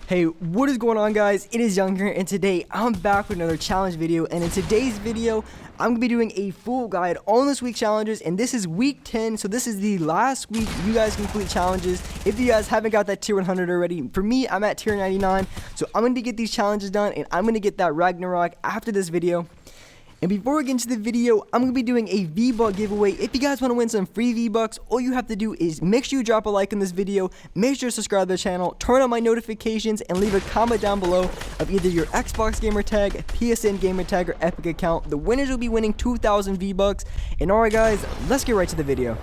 Hey, what is going on, guys? It is Young here, and today I'm back with another challenge video. And in today's video, I'm gonna be doing a full guide on this week's challenges, and this is week 10, so this is the last week you guys can complete challenges if you guys haven't got that tier 100 already. For me, I'm at tier 99, so I'm gonna get these challenges done, and I'm gonna get that Ragnarok after this video. And before we get into the video, I'm going to be doing a V-Buck giveaway. If you guys want to win some free V-Bucks, all you have to do is make sure you drop a like on this video, make sure to subscribe to the channel, turn on my notifications, and leave a comment down below of either your Xbox gamer tag, PSN gamer tag, or Epic account. The winners will be winning 2,000 V-Bucks. And alright guys, let's get right to the video.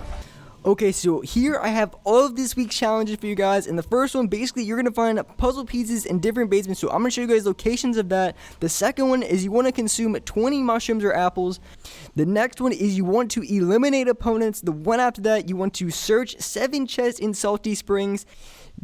Okay, so here I have all of this week's challenges for you guys, and the first one, basically, you're going to find puzzle pieces in different basements, so I'm going to show you guys locations of that. The second one is you want to consume 20 mushrooms or apples. The next one is you want to eliminate opponents. The one after that, you want to search 7 chests in Salty Springs,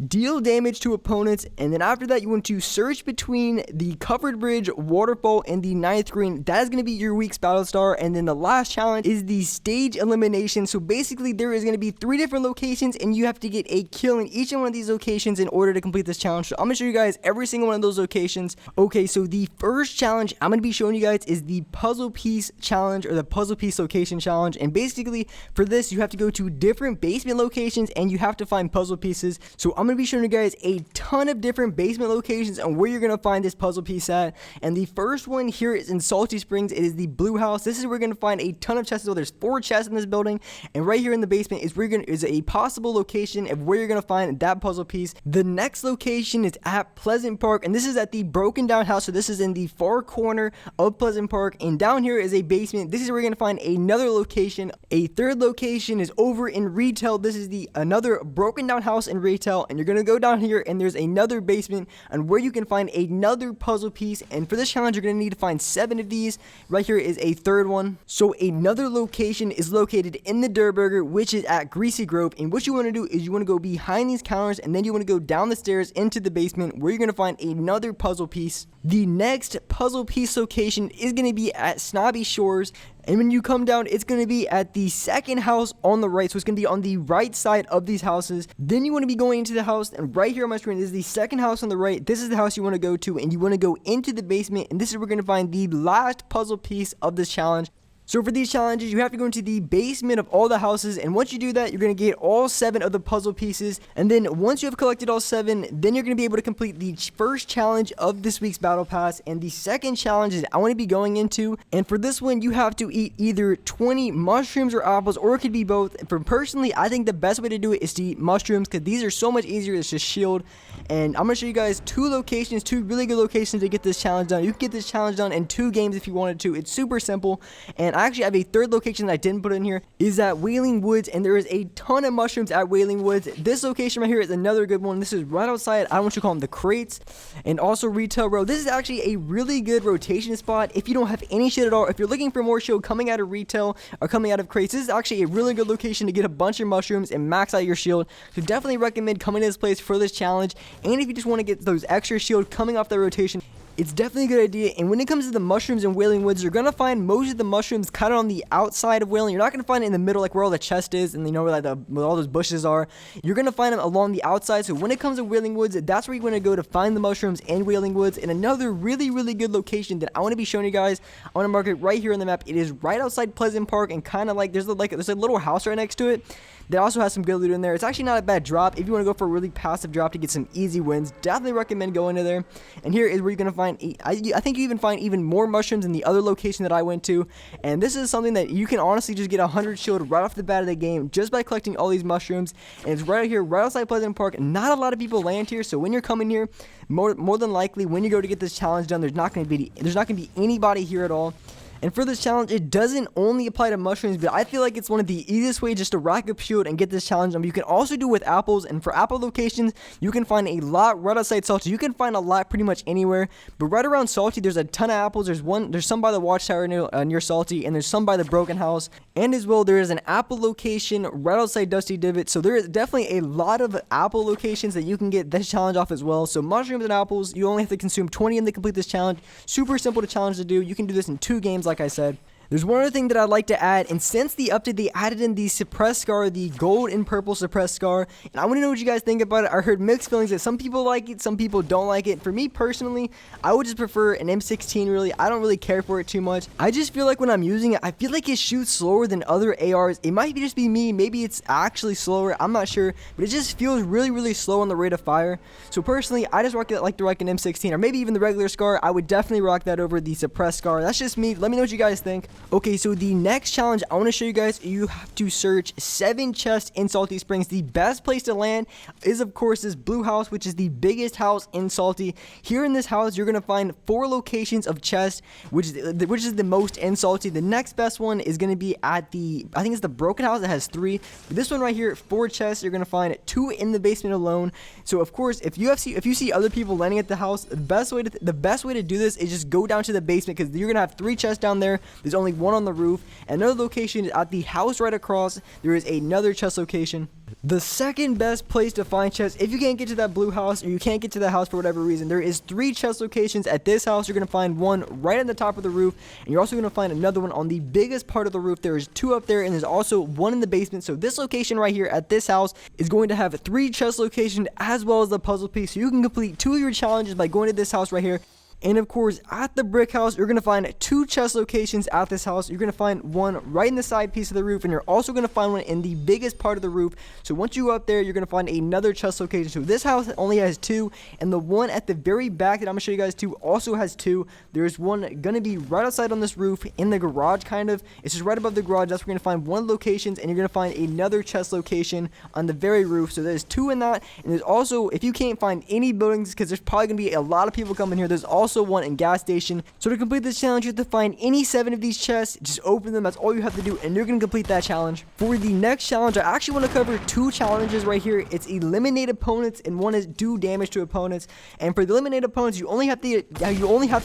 deal damage to opponents, and then after that you want to search between the covered bridge, waterfall, and the 9th green. That is going to be your week's battle star. And then the last challenge is the stage elimination. So basically there is going to be 3 different locations, and you have to get a kill in each one of these locations in order to complete this challenge. So I'm going to show you guys every single one of those locations. Okay, so the first challenge I'm going to be showing you guys is the puzzle piece challenge, or the puzzle piece location challenge. And basically for this you have to go to different basement locations and you have to find puzzle pieces. So I'm going to be showing you guys a ton of different basement locations and where you're going to find this puzzle piece at. And the first one here is in Salty Springs. It is the blue house. This is where you're going to find a ton of chests. So there's 4 chests in this building, and right here in the basement is where is a possible location of where you're going to find that puzzle piece. The next location is at Pleasant Park, and this is at the broken down house. So this is in the far corner of Pleasant Park, and down here is a basement. This is where you're going to find another location. A third location is over in retail. This is the another broken down house in retail, and you're going to go down here and there's another basement and where you can find another puzzle piece. And for this challenge you're going to need to find 7 of these. Right here is a third one. So another location is located in the Durburger, which is at Greasy Grove, and what you want to do is you want to go behind these counters and then you want to go down the stairs into the basement where you're going to find another puzzle piece. The next puzzle piece location is going to be at Snobby Shores, and when you come down it's going to be at the second house on the right. So it's going to be on the right side of these houses. Then you want to be going into the house, and right here on my screen is the second house on the right. This is the house you want to go to, and you want to go into the basement, and this is where we're going to find the last puzzle piece of this challenge. So for these challenges, you have to go into the basement of all the houses, and once you do that, you're going to get all 7 of the puzzle pieces. And then once you have collected all 7, then you're going to be able to complete the first challenge of this week's battle pass. And the second challenge is I want to be going into, and for this one you have to eat either 20 mushrooms or apples, or it could be both. And for personally, I think the best way to do it is to eat mushrooms, because these are so much easier. It's just shield. And I'm going to show you guys 2 locations, 2 really good locations to get this challenge done. You can get this challenge done in 2 games if you wanted to. It's super simple. And I actually have a third location that I didn't put in here, is at Wailing Woods, and there is a ton of mushrooms at Wailing Woods. This location right here is another good one. This is right outside, I don't want you to call them the crates, and also Retail Row. This is actually a really good rotation spot if you don't have any shit at all. If you're looking for more shield coming out of retail or coming out of crates, this is actually a really good location to get a bunch of mushrooms and max out your shield. So definitely recommend coming to this place for this challenge. And if you just want to get those extra shield coming off the rotation, it's definitely a good idea. And when it comes to the mushrooms in Wailing Woods, you're going to find most of the mushrooms kind of on the outside of Wailing. You're not going to find it in the middle, like where all the chest is and you know where, like, where all those bushes are. You're going to find them along the outside. So when it comes to Wailing Woods, that's where you're going to go to find the mushrooms in Wailing Woods. And another really, really good location that I want to be showing you guys, I want to mark it right here on the map. It is right outside Pleasant Park, and kind of like there's a little house right next to it that also has some good loot in there. It's actually not a bad drop. If you want to go for a really passive drop to get some easy wins, definitely recommend going to there. And here is where you're going to find, I think you even find even more mushrooms in the other location that I went to. And this is something that you can honestly just get 100 shield right off the bat of the game just by collecting all these mushrooms. And it's right here, right outside Pleasant Park. Not a lot of people land here, so when you're coming here, more than likely when you go to get this challenge done, there's not going to be anybody here at all. And for this challenge, it doesn't only apply to mushrooms, but I feel like it's one of the easiest ways just to rack up shield and get this challenge done. You can also do it with apples, and for apple locations, you can find a lot right outside Salty. You can find a lot pretty much anywhere, but right around Salty, there's a ton of apples. There's some by the Watchtower near Salty, and there's some by the Broken House. And as well, there is an apple location right outside Dusty Divot, so there is definitely a lot of apple locations that you can get this challenge off as well. So mushrooms and apples, you only have to consume 20 of them to complete this challenge. Super simple to challenge to do. You can do this in 2 games, like I said. There's one other thing that I'd like to add, and since the update, they added in the suppressed scar, the gold and purple suppressed scar, and I want to know what you guys think about it. I heard mixed feelings that some people like it, some people don't like it. For me personally, I would just prefer an M16 really. I don't really care for it too much. I just feel like when I'm using it, I feel like it shoots slower than other ARs. It might just be me, maybe it's actually slower, I'm not sure, but it just feels really slow on the rate of fire. So personally, I just like to rock an M16, or maybe even the regular scar. I would definitely rock that over the suppressed scar. That's just me. Let me know what you guys think. Okay, so the next challenge I want to show you guys, you have to search 7 chests in Salty Springs. The best place to land is, of course, this blue house, which is the biggest house in Salty. Here in this house, you're going to find 4 locations of chests, which is the most in Salty. The next best one is going to be at the, I think it's the broken house that has 3. But this one right here, 4 chests, you're going to find 2 in the basement alone. So, of course, if you see other people landing at the house, the best way to do this is just go down to the basement, because you're going to have 3 chests down there. There's only 1 on the roof. Another location is at the house right across. There is another chest location. The second best place to find chests, if you can't get to that blue house, or you can't get to the house for whatever reason, there is 3 chest locations at this house. You're going to find 1 right on the top of the roof, and you're also going to find another one on the biggest part of the roof. There is 2 up there, and there's also 1 in the basement. So this location right here at this house is going to have 3 chest locations as well as the puzzle piece. So you can complete 2 of your challenges by going to this house right here. And of course, at the brick house, you're going to find 2 chest locations at this house. You're going to find 1 right in the side piece of the roof, and you're also going to find 1 in the biggest part of the roof. So once you go up there, you're going to find another chest location. So this house only has 2, and the one at the very back that I'm going to show you guys to also has 2. There's one going to be right outside on this roof in the garage, kind of. It's just right above the garage. That's where you're going to find 1 locations, and you're going to find another chest location on the very roof. So there's 2 in that, and there's also, if you can't find any buildings, because there's probably going to be a lot of people coming here, there's also 1 in gas station. So to complete this challenge, you have to find any 7 of these chests, just open them. That's all you have to do, and you're going to complete that challenge. For the next challenge, I actually want to cover 2 challenges right here. It's eliminate opponents, and one is do damage to opponents. And for the eliminate opponents, you only have to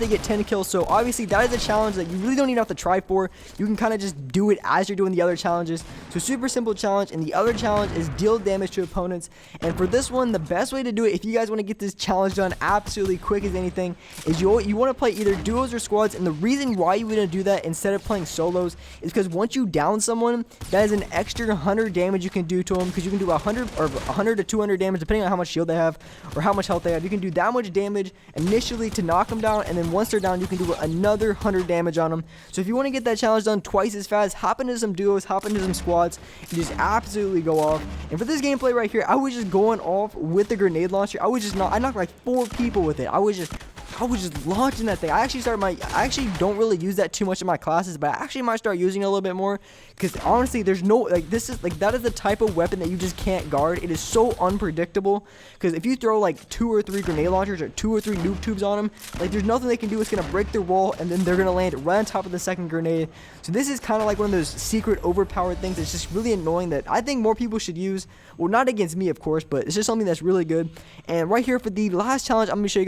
get 10 kills. So obviously that is a challenge that you really don't even have to try for. You can kind of just do it as you're doing the other challenges. So super simple challenge, and the other challenge is deal damage to opponents. And for this one, the best way to do it, if you guys want to get this challenge done absolutely quick as anything, is you want to play either duos or squads. And the reason why you want to do that instead of playing solos is because once you down someone, that is an extra 100 damage you can do to them, because you can do 100 to 200 damage depending on how much shield they have or how much health they have. You can do that much damage initially to knock them down, and then once they're down, you can do another 100 damage on them. So if you want to get that challenge done twice as fast, hop into some duos, hop into some squads, and just absolutely go off. And for this gameplay right here, I was just going off with the grenade launcher. I knocked like 4 people with it. I was just launching that thing. I actually don't really use that too much in my classes, but I actually might start using it a little bit more, because honestly, there's no, that is the type of weapon that you just can't guard. It is so unpredictable, because if you throw like 2 or 3 grenade launchers or 2 or 3 noob tubes on them, like there's nothing they can do. It's going to break their wall, and then they're going to land right on top of the second grenade. So this is kind of like one of those secret overpowered things. It's just really annoying that I think more people should use. Well, not against me, of course, but it's just something that's really good. And right here for the last challenge, I'm going to show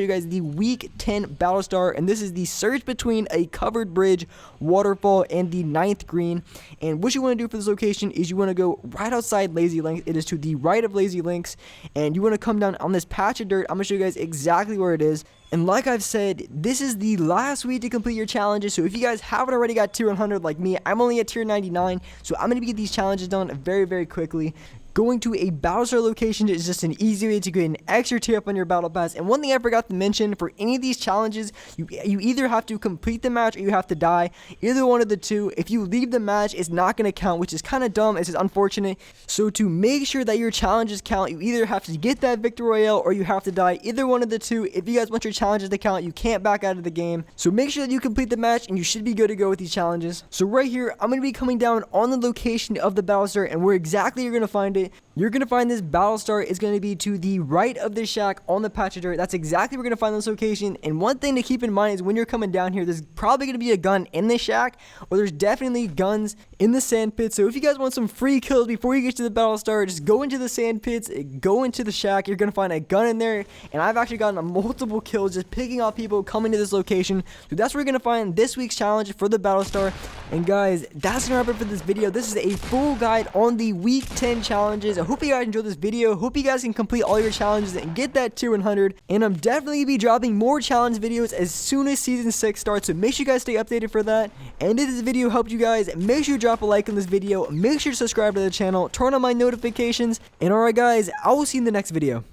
you guys the week 10 battle star, and this is the search between a covered bridge, waterfall, and the 9th green. And what you want to do for this location is you want to go right outside Lazy Links. It is to the right of Lazy Links, and you want to come down on this patch of dirt. I'm going to show you guys exactly where it is. And like I've said, this is the last week to complete your challenges. So if you guys haven't already got tier 100 like me, I'm only at tier 99. So I'm going to get these challenges done very quickly. Going to a battle star location is just an easy way to get an extra tier up on your battle pass. And one thing I forgot to mention, for any of these challenges, you either have to complete the match or you have to die. Either one of the two. If you leave the match, it's not going to count, which is kind of dumb. It's just unfortunate. So to make sure that your challenges count, you either have to get that victory royale or you have to die. Either one of the two. If you guys want your challenges to count, you can't back out of the game. So make sure that you complete the match, and you should be good to go with these challenges. So right here, I'm going to be coming down on the location of the battle star, and where exactly you're going to find it. You're going to find this battle star is going to be to the right of this shack on the patch of dirt. That's exactly where we're going to find this location. And one thing to keep in mind is when you're coming down here, there's probably going to be a gun in this shack, or there's definitely guns in the sand pit. So if you guys want some free kills before you get to the battle star, just go into the sand pits, go into the shack. You're going to find a gun in there. And I've actually gotten multiple kills just picking off people coming to this location. So that's where you're going to find this week's challenge for the battle star. And guys, that's going to wrap it for this video. This is a full guide on the week 10 challenges. I hope you guys enjoyed this video. Hope you guys can complete all your challenges and get that tier 100. And I'm definitely going to be dropping more challenge videos as soon as season 6 starts, so make sure you guys stay updated for that. And if this video helped you guys, make sure you drop a like on this video, make sure to subscribe to the channel, turn on my notifications, and alright guys, I will see you in the next video.